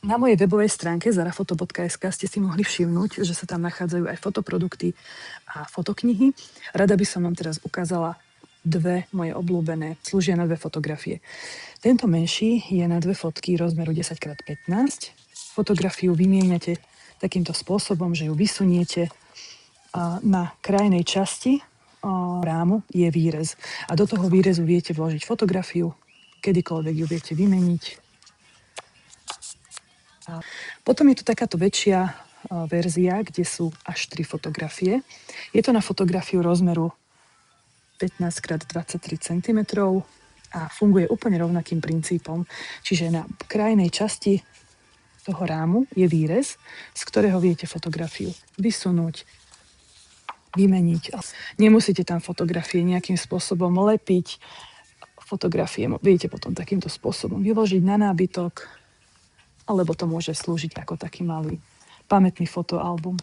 Na mojej webovej stránke zarafoto.sk ste si mohli všimnúť, že sa tam nachádzajú aj fotoprodukty a fotoknihy. Rada by som vám teraz ukázala dve moje obľúbené, slúžia na dve fotografie. Tento menší je na dve fotky rozmeru 10x15. Fotografiu vymieňate takýmto spôsobom, že ju vysuniete na krajnej časti rámu je výrez. A do toho výrezu viete vložiť fotografiu, kedykoľvek ju viete vymeniť. A potom je tu takáto väčšia verzia, kde sú až 3 fotografie. Je to na fotografiu rozmeru 15x23 cm a funguje úplne rovnakým princípom. Čiže na krajnej časti toho rámu je výrez, z ktorého viete fotografiu vysunúť, vymeniť. Nemusíte tam fotografie nejakým spôsobom lepiť. Fotografie viete potom takýmto spôsobom vyložiť na nábytok, alebo to môže slúžiť ako taký malý pamätný fotoalbum.